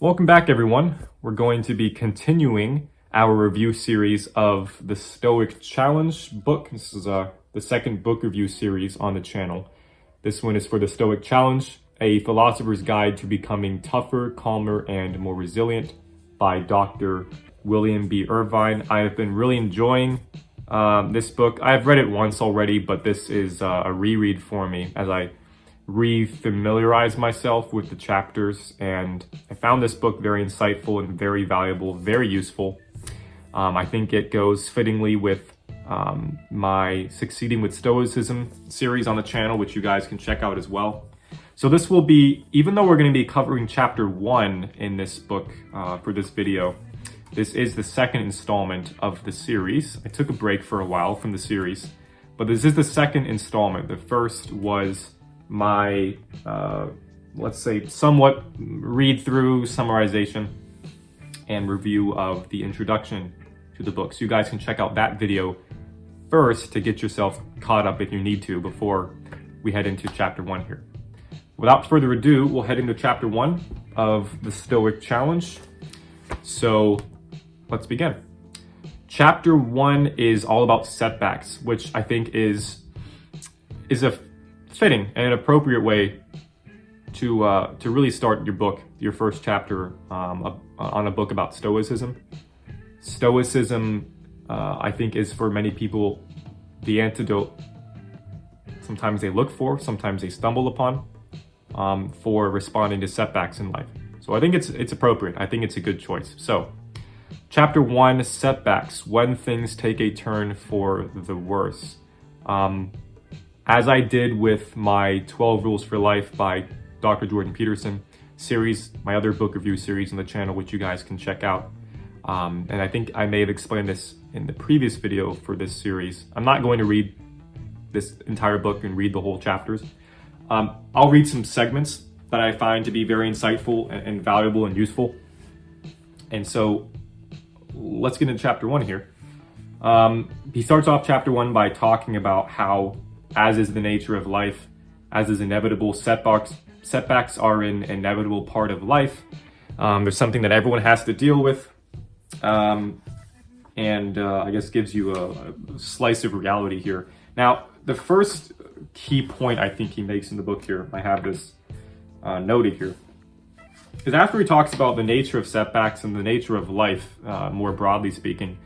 Welcome back, everyone. We're going to be continuing our review series of the Stoic Challenge book. This is the second book review series on the channel. This one is for the Stoic Challenge, a philosopher's guide to becoming tougher, calmer, and more resilient by Dr. William B. Irvine. I have been really enjoying this book. I've read it once already, but this is a reread for me as I re-familiarize myself with the chapters, and I found this book very insightful and very valuable, very useful. I think it goes fittingly with my Succeeding with Stoicism series on the channel, which you guys can check out as well. So this will be, even though we're going to be covering chapter 1 in this book for this video, this is the second installment of the series. I took a break for a while from the series, but this is the second installment. The first was my, let's say, somewhat read-through, summarization, and review of the introduction to the book. So you guys can check out that video first to get yourself caught up if you need to before we head into chapter 1 here. Without further ado, we'll head into chapter 1 of the Stoic Challenge. So let's begin. Chapter 1 is all about setbacks, which I think is a fitting and an appropriate way to really start your book, your first chapter on a book about Stoicism. Stoicism, I think, is for many people the antidote sometimes they look for, sometimes they stumble upon, for responding to setbacks in life. So I think it's appropriate. I think it's a good choice. So chapter 1, setbacks, when things take a turn for the worse. As I did with my 12 Rules for Life by Dr. Jordan Peterson series, my other book review series on the channel, which you guys can check out. And I think I may have explained this in the previous video for this series. I'm not going to read this entire book and read the whole chapters. I'll read some segments that I find to be very insightful and valuable and useful. And so let's get into chapter 1 here. He starts off chapter 1 by talking about how, as is the nature of life, as is inevitable, setbacks are an inevitable part of life. There's something that everyone has to deal with, and I guess gives you a slice of reality here. Now, the first key point I think he makes in the book here, I have this noted here, is after he talks about the nature of setbacks and the nature of life, more broadly speaking,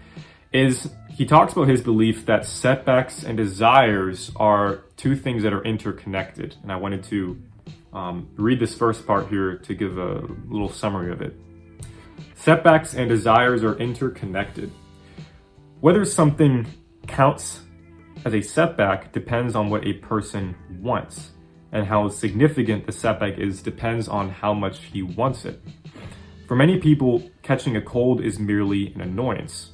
is he talks about his belief that setbacks and desires are two things that are interconnected. And I wanted to read this first part here to give a little summary of it. Setbacks and desires are interconnected. Whether something counts as a setback depends on what a person wants, and how significant the setback is depends on how much he wants it. For many people, catching a cold is merely an annoyance.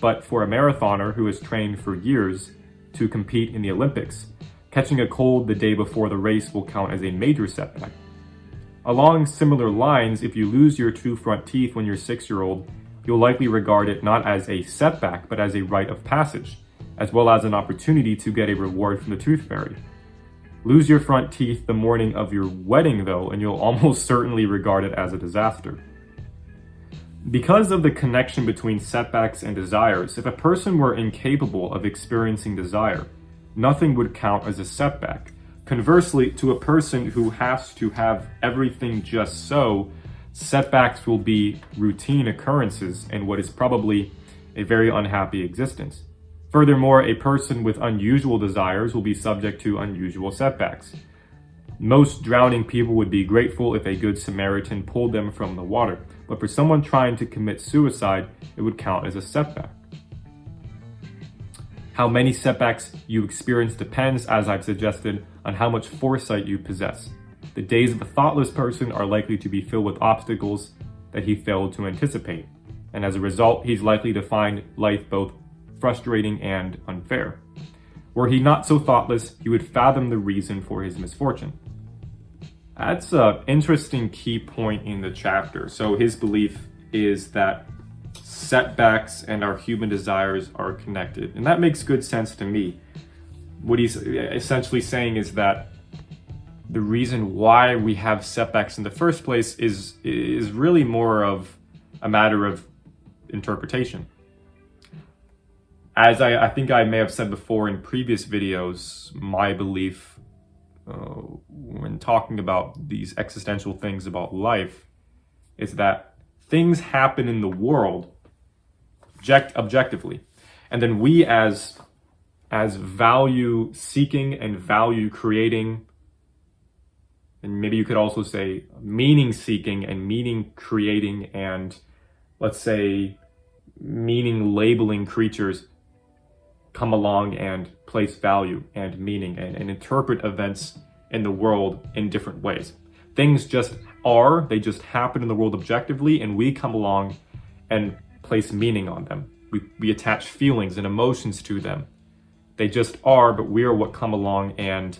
But for a marathoner who has trained for years to compete in the Olympics, catching a cold the day before the race will count as a major setback. Along similar lines, if you lose your 2 front teeth when you're 6-year-old, you'll likely regard it not as a setback, but as a rite of passage, as well as an opportunity to get a reward from the tooth fairy. Lose your front teeth the morning of your wedding, though, and you'll almost certainly regard it as a disaster. Because of the connection between setbacks and desires, if a person were incapable of experiencing desire, nothing would count as a setback. Conversely, to a person who has to have everything just so, setbacks will be routine occurrences in what is probably a very unhappy existence. Furthermore, a person with unusual desires will be subject to unusual setbacks. Most drowning people would be grateful if a good Samaritan pulled them from the water, but for someone trying to commit suicide, it would count as a setback. How many setbacks you experience depends, as I've suggested, on how much foresight you possess. The days of a thoughtless person are likely to be filled with obstacles that he failed to anticipate, and as a result, he's likely to find life both frustrating and unfair. Were he not so thoughtless, he would fathom the reason for his misfortune. That's an interesting key point in the chapter. So his belief is that setbacks and our human desires are connected. And that makes good sense to me. What he's essentially saying is that the reason why we have setbacks in the first place is really more of a matter of interpretation. As I think I may have said before in previous videos, my belief when talking about these existential things about life is that things happen in the world objectively. And then we as value seeking and value creating, and maybe you could also say meaning seeking and meaning creating, and let's say meaning labeling creatures, come along and place value and meaning and interpret events in the world in different ways. Things just are, they just happen in the world objectively, and we come along and place meaning on them. We attach feelings and emotions to them. They just are, but we are what come along and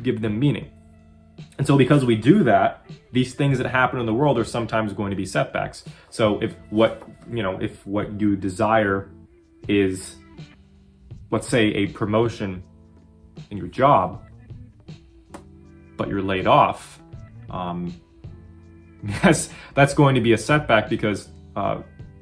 give them meaning. And so because we do that, these things that happen in the world are sometimes going to be setbacks. So if what you desire is, let's say, a promotion in your job, but you're laid off, that's going to be a setback, because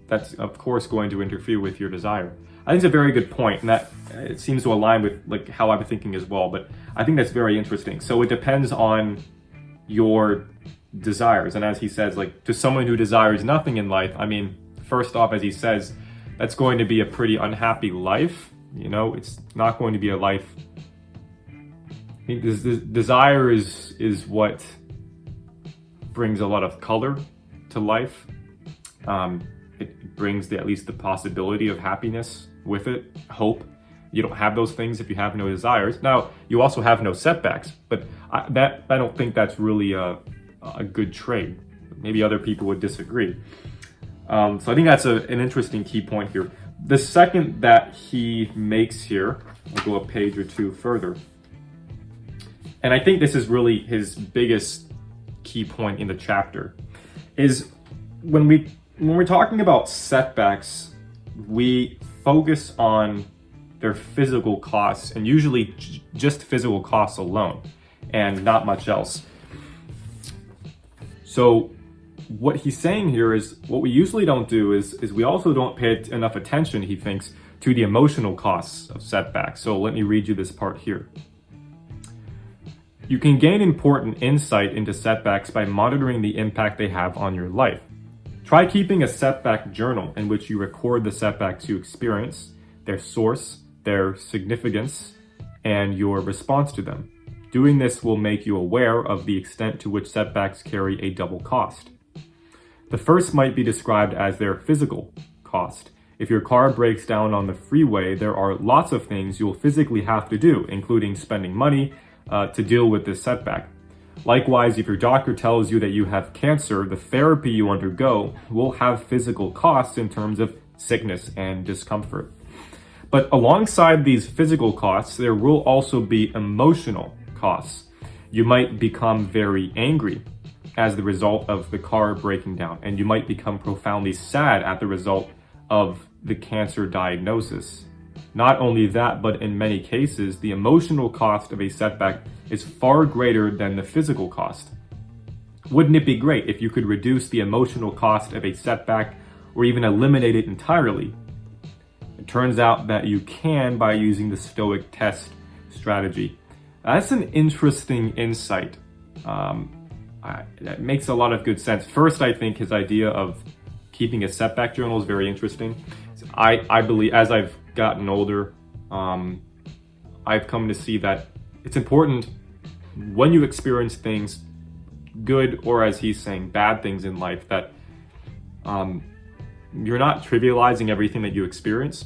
that's of course going to interfere with your desire. I think it's a very good point, and that it seems to align with like how I'm thinking as well, but I think that's very interesting. So it depends on your desires. And as he says, like, to someone who desires nothing in life, I mean, first off, as he says, that's going to be a pretty unhappy life. It's not going to be a life. I think this desire is what brings a lot of color to life. It brings at least the possibility of happiness with it, hope. You don't have those things if you have no desires. Now, you also have no setbacks, but I don't think that's really a good trait. Maybe other people would disagree. So I think that's an interesting key point here. The second that he makes here, I'll go a page or two further, and I think this is really his biggest key point in the chapter, is when we're talking about setbacks, we focus on their physical costs, and usually just physical costs alone and not much else. So what he's saying here is, what we usually don't do is we also don't pay enough attention, he thinks, to the emotional costs of setbacks. So let me read you this part here. You can gain important insight into setbacks by monitoring the impact they have on your life. Try keeping a setback journal in which you record the setbacks you experience, their source, their significance, and your response to them. Doing this will make you aware of the extent to which setbacks carry a double cost. The first might be described as their physical cost. If your car breaks down on the freeway, there are lots of things you'll physically have to do, including spending money to deal with this setback. Likewise, if your doctor tells you that you have cancer, the therapy you undergo will have physical costs in terms of sickness and discomfort. But alongside these physical costs, there will also be emotional costs. You might become very angry as the result of the car breaking down, and you might become profoundly sad at the result of the cancer diagnosis. Not only that, but in many cases, the emotional cost of a setback is far greater than the physical cost. Wouldn't it be great if you could reduce the emotional cost of a setback, or even eliminate it entirely? It turns out that you can by using the Stoic test strategy. That's an interesting insight. That makes a lot of good sense. First, I think his idea of keeping a setback journal is very interesting. I believe, as I've gotten older, I've come to see that it's important when you experience things, good, or as he's saying, bad things in life, that you're not trivializing everything that you experience.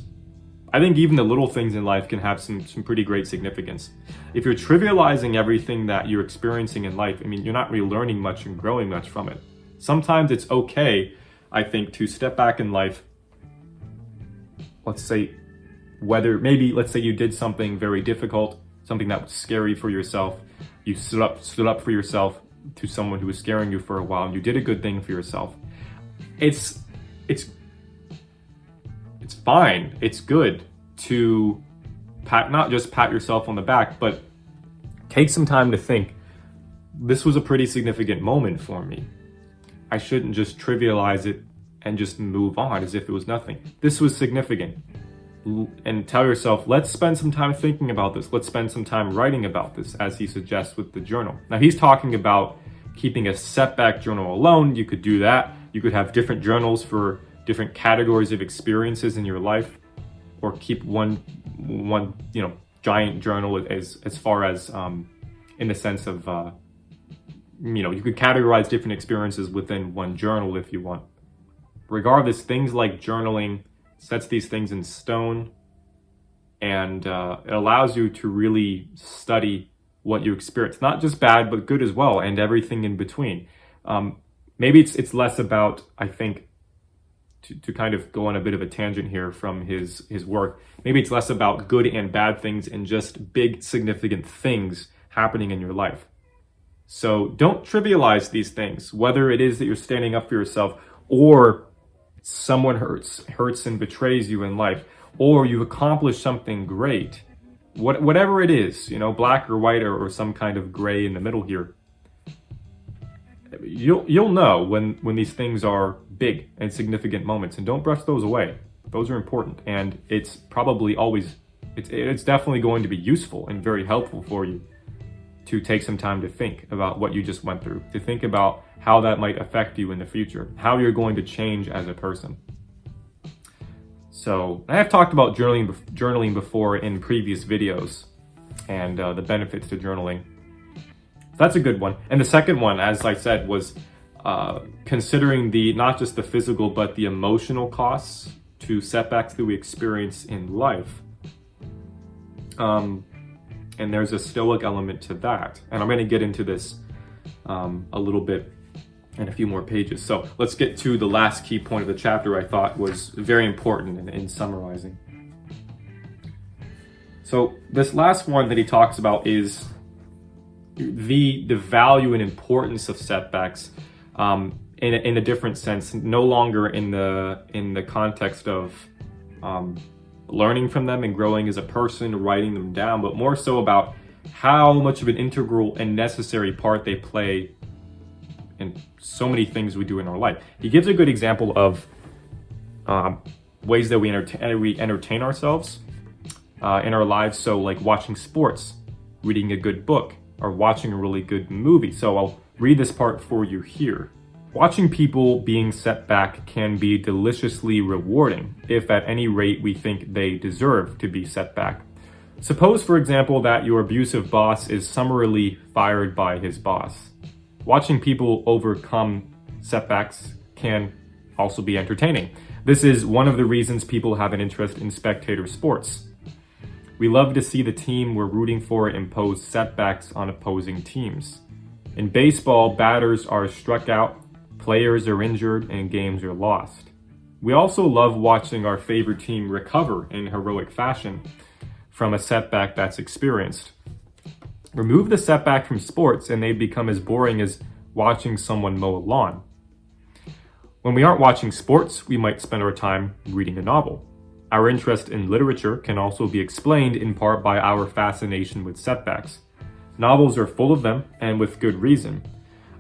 I think even the little things in life can have some pretty great significance. If you're trivializing everything that you're experiencing in life, I mean, you're not really learning much and growing much from it. Sometimes it's okay, I think, to step back in life. Let's say let's say you did something very difficult, something that was scary for yourself. You stood up for yourself to someone who was scaring you for a while, and you did a good thing for yourself. It's fine. It's good to not just pat yourself on the back, but Take some time to think, this was a pretty significant moment for me. I shouldn't just trivialize it and just move on as if it was nothing. This was significant. And tell yourself, let's spend some time thinking about this. Let's spend some time writing about this, as he suggests with the journal. Now, he's talking about keeping a setback journal alone. You could do that. You could have different journals for different categories of experiences in your life, or keep one giant journal as far as in the sense of you could categorize different experiences within one journal if you want. Regardless, things like journaling sets these things in stone, and it allows you to really study what you experience, not just bad but good as well, and everything in between. Maybe it's less about, I think, to kind of go on a bit of a tangent here from his work, maybe it's less about good and bad things and just big significant things happening in your life. So don't trivialize these things, whether it is that you're standing up for yourself, or someone hurts and betrays you in life, or you've accomplished something great. Whatever it is, black or white or some kind of gray in the middle here. You'll know when these things are big and significant moments, and don't brush those away. Those are important, and it's probably always, it's definitely going to be useful and very helpful for you to take some time to think about what you just went through, to think about how that might affect you in the future, how you're going to change as a person. So I have talked about journaling before in previous videos, and the benefits to journaling. That's a good one. And the second one, as I said, was considering not just the physical, but the emotional costs to setbacks that we experience in life. And there's a Stoic element to that. And I'm going to get into this a little bit in a few more pages. So let's get to the last key point of the chapter I thought was very important in summarizing. So this last one that he talks about is the value and importance of setbacks in a different sense, no longer in the context of learning from them and growing as a person, writing them down, but more so about how much of an integral and necessary part they play in so many things we do in our life. He gives a good example of ways that we entertain ourselves in our lives. So like watching sports, reading a good book, or watching a really good movie. So I'll read this part for you here. Watching people being set back can be deliciously rewarding, if at any rate we think they deserve to be set back. Suppose, for example, that your abusive boss is summarily fired by his boss. Watching people overcome setbacks can also be entertaining. This is one of the reasons people have an interest in spectator sports. We love to see the team we're rooting for impose setbacks on opposing teams. In baseball, batters are struck out, players are injured, and games are lost. We also love watching our favorite team recover in heroic fashion from a setback that's experienced. Remove the setback from sports and they become as boring as watching someone mow a lawn. When we aren't watching sports, we might spend our time reading a novel. Our interest in literature can also be explained in part by our fascination with setbacks. Novels are full of them, and with good reason.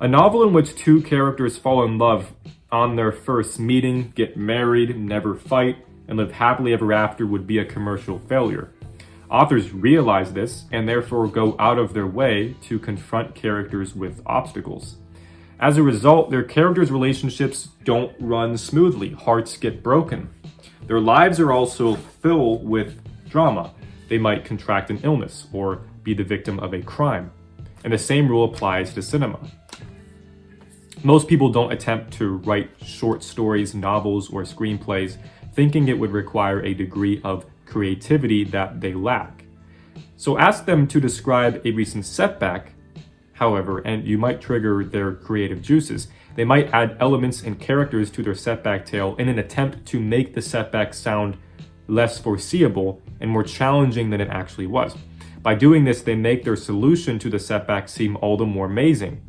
A novel in which two characters fall in love on their first meeting, get married, never fight, and live happily ever after would be a commercial failure. Authors realize this, and therefore go out of their way to confront characters with obstacles. As a result, their characters' relationships don't run smoothly. Hearts get broken. Their lives are also filled with drama. They might contract an illness or be the victim of a crime. And the same rule applies to cinema. Most people don't attempt to write short stories, novels, or screenplays thinking it would require a degree of creativity that they lack. So ask them to describe a recent setback, however, and you might trigger their creative juices. They might add elements and characters to their setback tale in an attempt to make the setback sound less foreseeable and more challenging than it actually was. By doing this, they make their solution to the setback seem all the more amazing.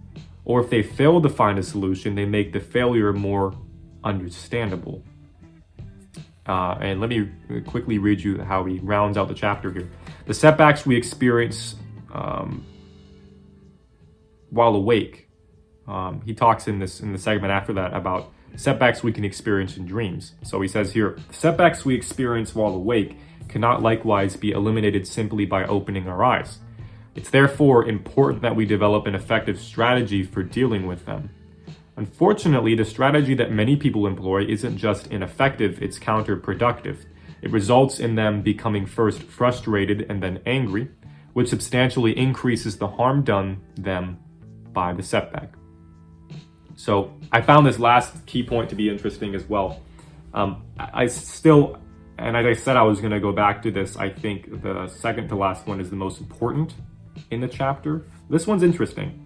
Or if they fail to find a solution, they make the failure more understandable. And let me quickly read you how he rounds out the chapter here. The setbacks we experience while awake. He talks in the segment after that about setbacks we can experience in dreams. So he says here, setbacks we experience while awake cannot likewise be eliminated simply by opening our eyes. It's therefore important that we develop an effective strategy for dealing with them. Unfortunately, the strategy that many people employ isn't just ineffective, it's counterproductive. It results in them becoming first frustrated and then angry, which substantially increases the harm done them by the setback. So I found this last key point to be interesting as well. I still, and as I said, I was going to go back to this. I think the second to last one is the most important in the chapter. This one's interesting.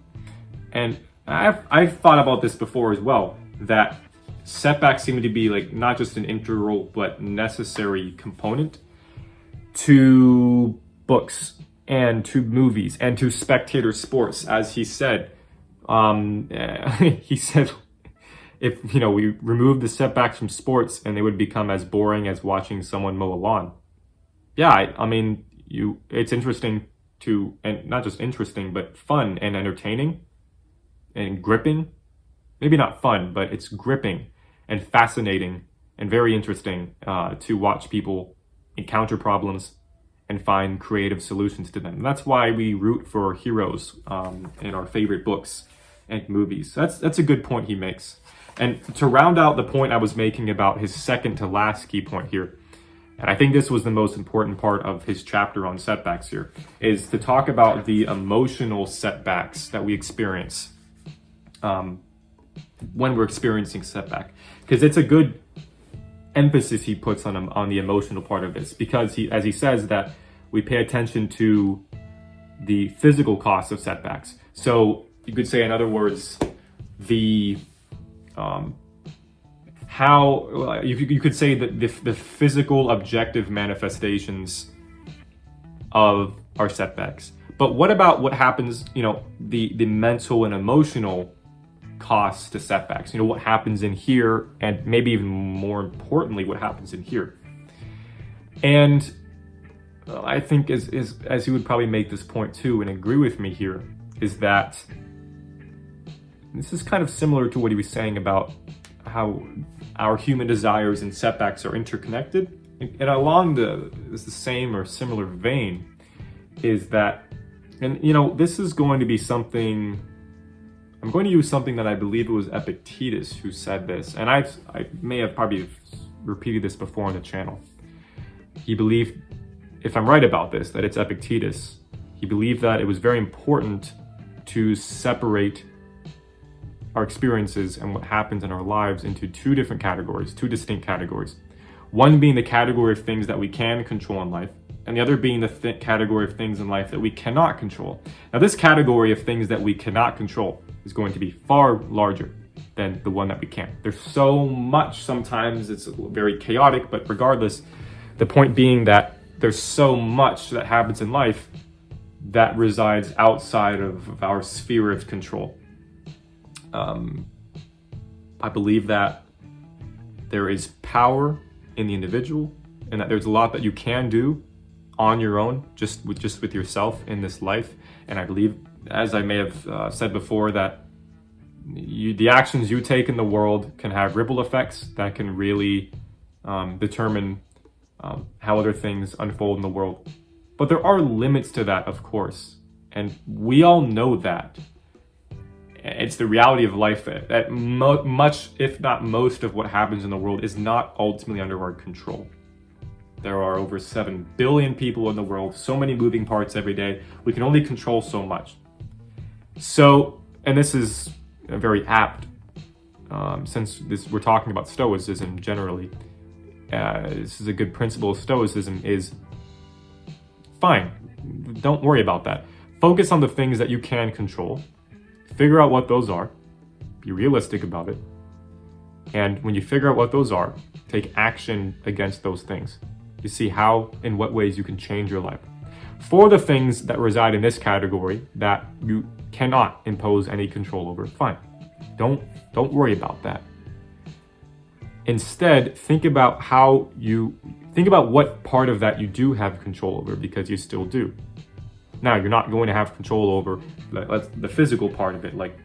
And I've thought about this before as well, that setbacks seem to be like not just an integral but necessary component to books and to movies and to spectator sports. As he said, if we remove the setbacks from sports and they would become as boring as watching someone mow a lawn. Yeah, I mean, it's interesting and not just interesting, but fun and entertaining and gripping. Maybe not fun, but it's gripping and fascinating and very interesting to watch people encounter problems and find creative solutions to them. And that's why we root for heroes in our favorite books and movies. That's a good point he makes. And to round out the point I was making about his second to last key point here, and I think this was the most important part of his chapter on setbacks here, is to talk about the emotional setbacks that we experience when we're experiencing setback. Because it's a good emphasis he puts on the emotional part of this, because as he says that we pay attention to the physical costs of setbacks. So you could say, in other words, you could say that the physical objective manifestations of our setbacks. But what about what happens, the mental and emotional costs to setbacks? What happens in here, and maybe even more importantly, what happens in here. And I think as he would probably make this point too, and agree with me here, is that this is kind of similar to what he was saying about how our human desires and setbacks are interconnected. And along the same or similar vein is that, and this is going to be something, I'm going to use something that I believe it was Epictetus who said this, and I may have probably repeated this before on the channel. He believed, if I'm right about this, that it's Epictetus, he believed that it was very important to separate our experiences and what happens in our lives into two distinct categories. One being the category of things that we can control in life, and the other being the category of things in life that we cannot control. Now, this category of things that we cannot control is going to be far larger than the one that we can. There's so much, sometimes it's very chaotic, but regardless, the point being that there's so much that happens in life that resides outside of our sphere of control. I believe that there is power in the individual, and that there's a lot that you can do on your own, just with yourself in this life. And I believe, as I may have said before, that the actions you take in the world can have ripple effects that can really determine how other things unfold in the world. But there are limits to that, of course, and we all know that. It's the reality of life that much, if not most, of what happens in the world is not ultimately under our control. There are over 7 billion people in the world, so many moving parts every day. We can only control so much. So, and this is very apt, since we're talking about Stoicism generally. This is a good principle of Stoicism is, fine, don't worry about that. Focus on the things that you can control. Figure out what those are. Be realistic about it. And when you figure out what those are, take action against those things. You see how, in what ways you can change your life. For the things that reside in this category that you cannot impose any control over, fine. Don't worry about that. Instead, think about what part of that you do have control over, because you still do. Now, you're not going to have control over the physical part of it, like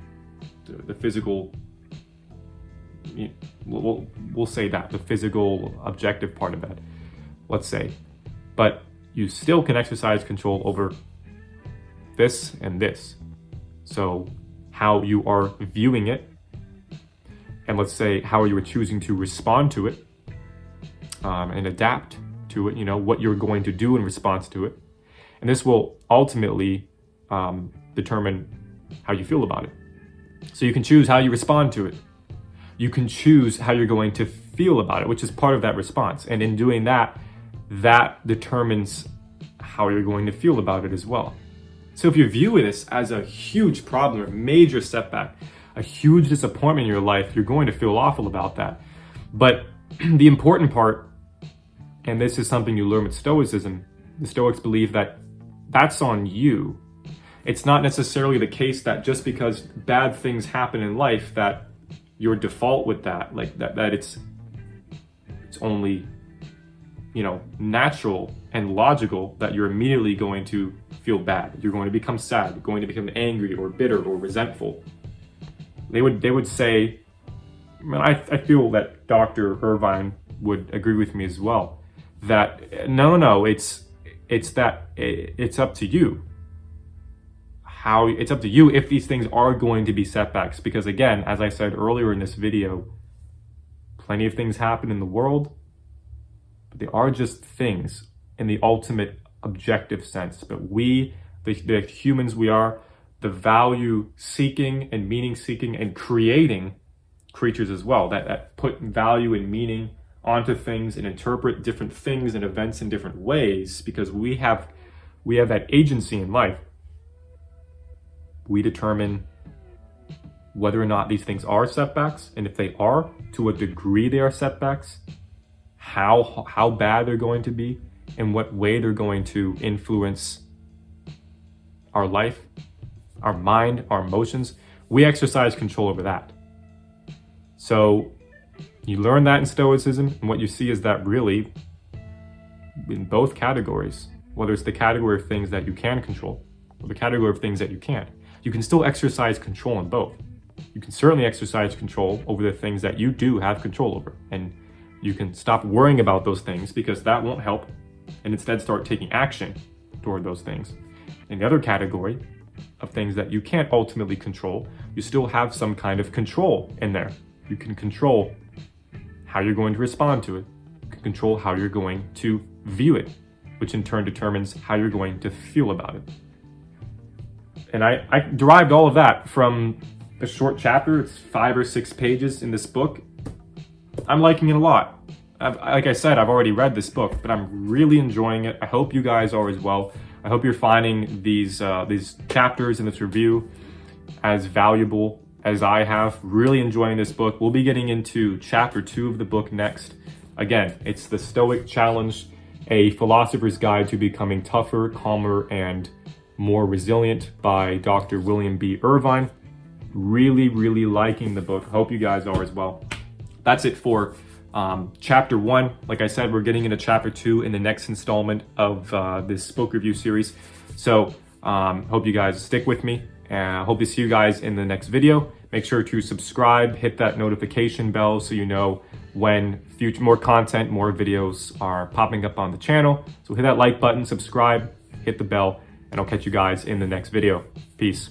the physical, we'll say that, the physical objective part of that, let's say. But you still can exercise control over this and this. So how you are viewing it, and let's say how you are choosing to respond to it, and adapt to it, what you're going to do in response to it. And this will ultimately determine how you feel about it. So you can choose how you respond to it. You can choose how you're going to feel about it, which is part of that response. And in doing that, that determines how you're going to feel about it as well. So if you view this as a huge problem, a major setback, a huge disappointment in your life, you're going to feel awful about that. But the important part, and this is something you learn with Stoicism, the Stoics believe that that's on you. It's not necessarily the case that just because bad things happen in life that your default with that, like that it's only, natural and logical that you're immediately going to feel bad. You're going to become sad, you're going to become angry or bitter or resentful. They would say, I feel that Dr. Irvine would agree with me as well, that no, it's up to you. It's up to you if these things are going to be setbacks. Because again, as I said earlier in this video, plenty of things happen in the world, but they are just things in the ultimate objective sense. But we, the humans we are, the value seeking and meaning seeking and creating creatures as well, that put value and meaning onto things and interpret different things and events in different ways, because we have that agency in life. We determine whether or not these things are setbacks, and if they are, to what degree they are setbacks, how bad they're going to be, and what way they're going to influence our life, our mind, our emotions. We exercise control over that. So you learn that in Stoicism, and what you see is that really, in both categories, whether it's the category of things that you can control or the category of things that you can't, you can still exercise control in both. You can certainly exercise control over the things that you do have control over, and you can stop worrying about those things because that won't help, and instead start taking action toward those things. In the other category of things that you can't ultimately control, you still have some kind of control in there. You can control how you're going to respond to it. You can control how you're going to view it, which in turn determines how you're going to feel about it. And I derived all of that from a short chapter. It's 5 or 6 pages in this book. I'm liking it a lot. Like I said, I've already read this book, but I'm really enjoying it. I hope you guys are as well. I hope you're finding these chapters in this review as valuable as I have. Really enjoying this book. We'll be getting into chapter 2 of the book next. Again, it's the Stoic Challenge, a philosopher's guide to becoming tougher, calmer, and more resilient by Dr. William B. Irvine. Really, really liking the book. Hope you guys are as well. That's it for chapter 1. Like I said, we're getting into chapter 2 in the next installment of this book review series. So hope you guys stick with me, and I hope to see you guys in the next video. Make sure to subscribe, hit that notification bell so you know when more content, more videos are popping up on the channel. So hit that like button, subscribe, hit the bell, and I'll catch you guys in the next video. Peace.